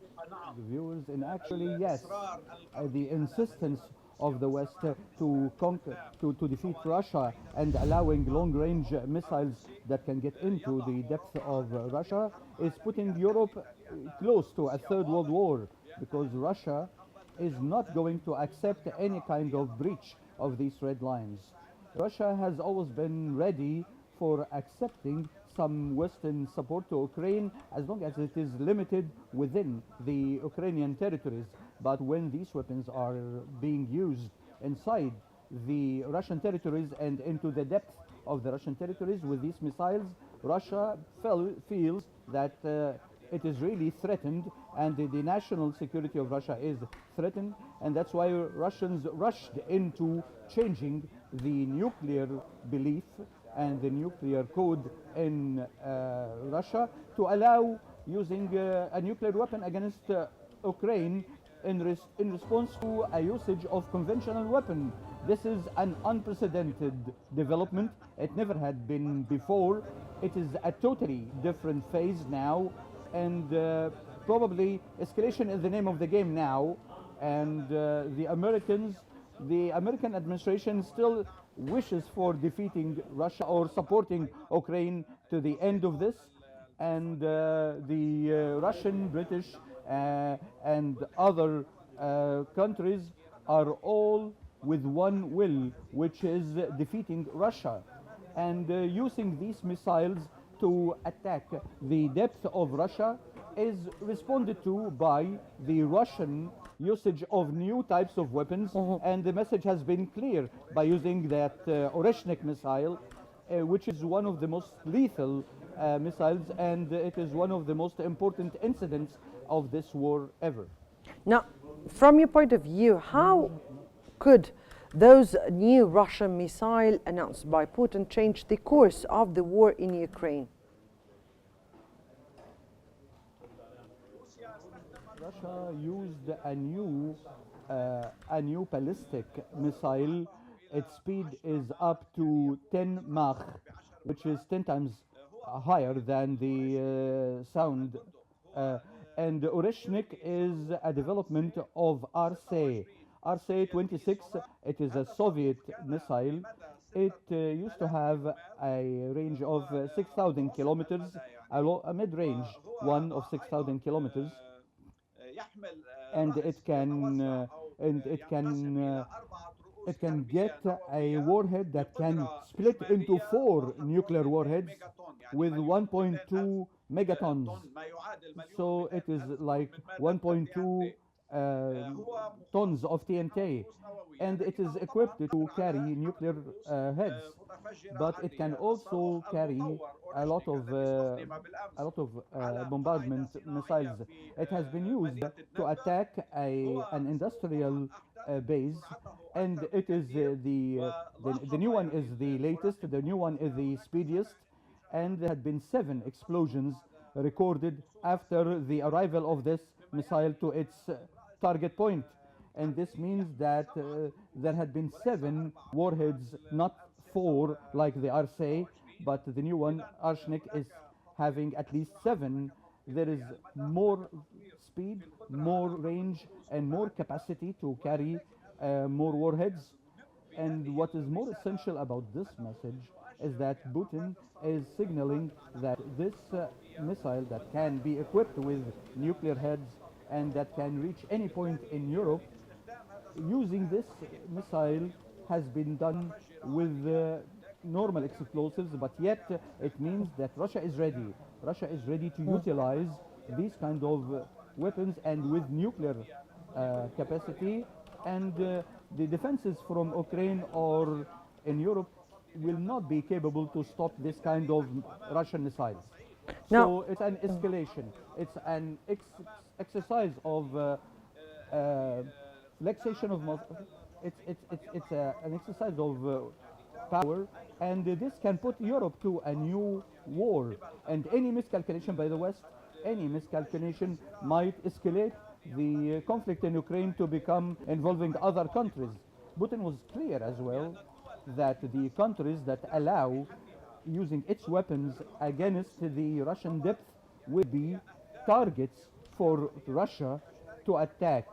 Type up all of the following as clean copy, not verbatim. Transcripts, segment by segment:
The viewers, and actually, yes, the insistence of the West to conquer, to defeat Russia and allowing long-range missiles that can get into the depth of Russia is putting Europe close to a third world war, because Russia is not going to accept any kind of breach of these red lines. Russia has always been ready for accepting some Western support to Ukraine as long as it is limited within the Ukrainian territories. But when these weapons are being used inside the Russian territories and into the depth of the Russian territories with these missiles, Russia feels that it is really threatened, and the national security of Russia is threatened, and that's why Russians rushed into changing the nuclear belief and the nuclear code in Russia to allow using a nuclear weapon against Ukraine in response to a usage of conventional weapon. This is an unprecedented development. It never had been before. It is a totally different phase now, and probably escalation is the name of the game now. And the American administration still wishes for defeating Russia or supporting Ukraine to the end of this, and the Russian, British, and other countries are all with one will, which is defeating Russia, and using these missiles to attack the depth of Russia is responded to by the Russian usage of new types of weapons, and the message has been clear by using that Oreshnik missile, which is one of the most lethal missiles, and it is one of the most important incidents of this war ever. Now, from your point of view, how could those new Russian missiles announced by Putin change the course of the war in Ukraine? Russia used a new ballistic missile. Its speed is up to 10 Mach, which is 10 times higher than the sound. And Oreshnik is a development of RC. RC-26, it is a Soviet missile. It used to have a range of 6,000 kilometers, a mid-range one of 6,000 kilometers, and it can get a warhead that can split into 4 nuclear warheads with 1.2 megatons. So it is like 1.2 tons of TNT, and it is equipped to carry nuclear heads, but it can also carry a lot of bombardment missiles. It has been used to attack an industrial base, and it is the new one is the latest. The new one is the speediest, and there had been 7 explosions recorded after the arrival of this missile to its target point. And this means that there had been 7 warheads, not 4 like the RSA, but the new one, Arshnik, is having at least 7. There is more speed, more range, and more capacity to carry more warheads. And what is more essential about this message is that Putin is signaling that this missile that can be equipped with nuclear heads and that can reach any point in Europe, using this missile has been done with normal explosives, but yet it means that Russia is ready. Russia is ready to utilize these kind of weapons and with nuclear capacity, and the defenses from Ukraine or in Europe will not be capable to stop this kind of Russian missiles. Now, so it's an escalation. It's an exercise of relaxation of an exercise of power, and this can put Europe to a new war. And any miscalculation by the West, any miscalculation might escalate the conflict in Ukraine to become involving other countries. Putin was clear as well that the countries that allow using its weapons against the Russian depth will be targets for Russia to attack,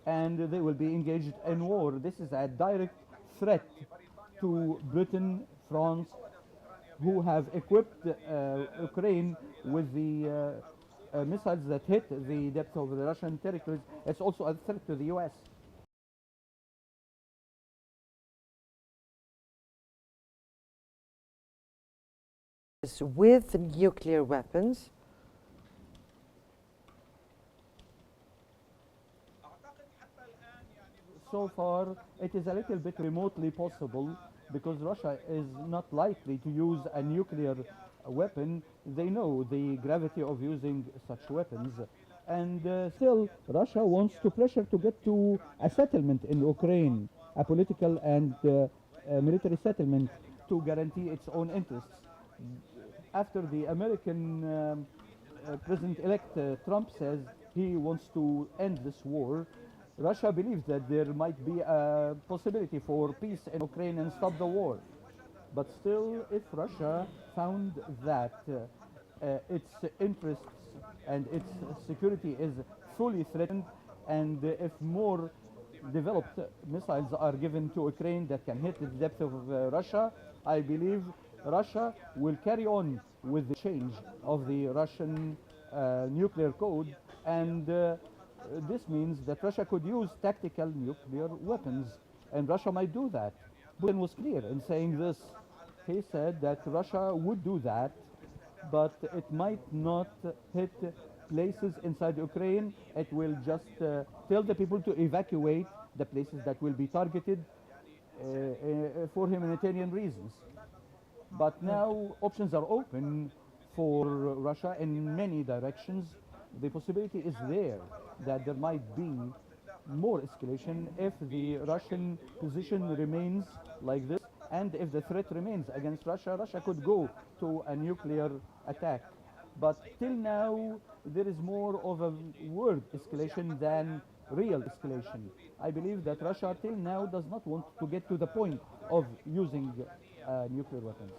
and they will be engaged in war. This is a direct threat to Britain, France, who have equipped Ukraine with the missiles that hit the depth of the Russian territories. It's also a threat to the US. With nuclear weapons. So far, it is a little bit remotely possible because Russia is not likely to use a nuclear weapon. They know the gravity of using such weapons. And still, Russia wants to pressure to get to a settlement in Ukraine, a political and military settlement to guarantee its own interests. After the American President-elect Trump says he wants to end this war, Russia believes that there might be a possibility for peace in Ukraine and stop the war. But still, if Russia found that its interests and its security is fully threatened, and if more developed missiles are given to Ukraine that can hit the depth of Russia, I believe Russia will carry on with the change of the Russian nuclear code, and this means that Russia could use tactical nuclear weapons, and Russia might do that. Putin was clear in saying this. He said that Russia would do that, but it might not hit places inside Ukraine. It will just tell the people to evacuate the places that will be targeted for humanitarian reasons. But now options are open for Russia in many directions. The possibility is there that there might be more escalation if the Russian position remains like this, and if the threat remains against Russia, Russia could go to a nuclear attack. But till now, there is more of a word escalation than real escalation. I believe that Russia till now does not want to get to the point of using nuclear weapons.